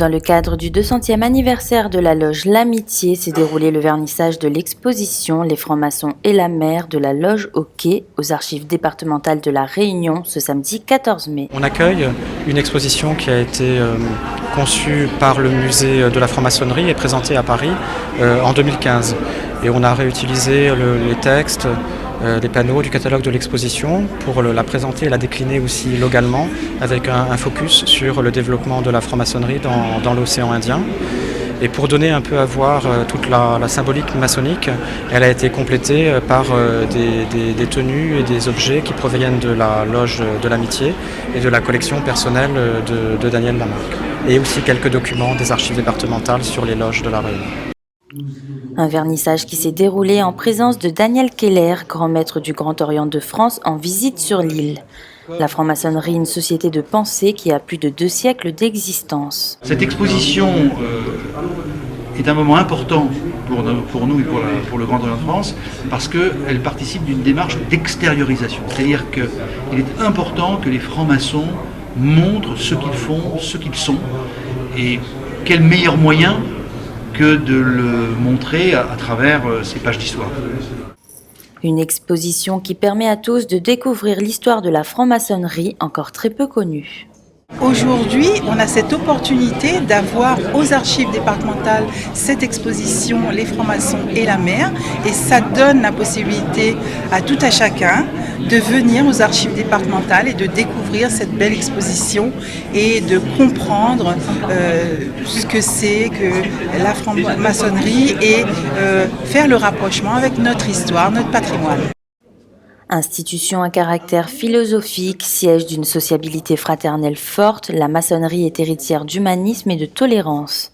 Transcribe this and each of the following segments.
Dans le cadre du 200e anniversaire de la loge L'Amitié, s'est déroulé le vernissage de l'exposition Les francs-maçons et la mer de la loge au Quai aux archives départementales de la Réunion ce samedi 14 mai. On accueille une exposition qui a été conçue par le musée de la franc-maçonnerie et présentée à Paris en 2015. Et on a réutilisé les textes, les panneaux du catalogue de l'exposition pour la présenter et la décliner aussi localement avec un focus sur le développement de la franc-maçonnerie dans l'océan Indien. Et pour donner un peu à voir toute la symbolique maçonnique, elle a été complétée par des tenues et des objets qui proviennent de la loge de l'Amitié et de la collection personnelle de Daniel Lamarque. Et aussi quelques documents des archives départementales sur les loges de la Réunion. Un vernissage qui s'est déroulé en présence de Daniel Keller, grand maître du Grand Orient de France, en visite sur l'île. La franc-maçonnerie, une société de pensée qui a plus de 2 siècles d'existence. Cette exposition est un moment important pour nous et pour le Grand Orient de France parce qu'elle participe d'une démarche d'extériorisation. C'est-à-dire qu'il est important que les francs-maçons montrent ce qu'ils font, ce qu'ils sont, et quel meilleur moyen que de le montrer à travers ces pages d'histoire. Une exposition qui permet à tous de découvrir l'histoire de la franc-maçonnerie, encore très peu connue. Aujourd'hui, on a cette opportunité d'avoir aux archives départementales cette exposition Les francs-maçons et la mer, et ça donne la possibilité à tout à chacun de venir aux archives départementales et de découvrir cette belle exposition et de comprendre ce que c'est que la franc-maçonnerie et faire le rapprochement avec notre histoire, notre patrimoine. Institution à caractère philosophique, siège d'une sociabilité fraternelle forte, la maçonnerie est héritière d'humanisme et de tolérance.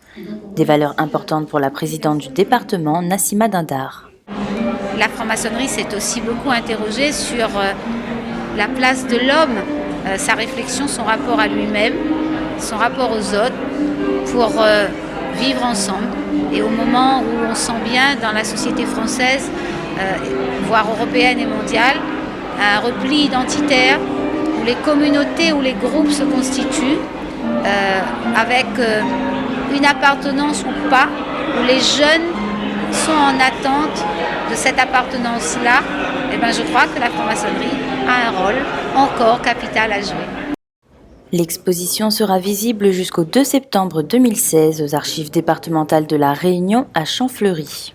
Des valeurs importantes pour la présidente du département, Nassima Dindar. La franc-maçonnerie s'est aussi beaucoup interrogée sur la place de l'homme, sa réflexion, son rapport à lui-même, son rapport aux autres, pour vivre ensemble. Et au moment où on sent bien dans la société française, voire européenne et mondiale, un repli identitaire où les communautés ou les groupes se constituent avec une appartenance ou pas, où les jeunes sont en attente de cette appartenance-là. Et je crois que la franc-maçonnerie a un rôle encore capital à jouer. L'exposition sera visible jusqu'au 2 septembre 2016 aux archives départementales de la Réunion à Champfleury.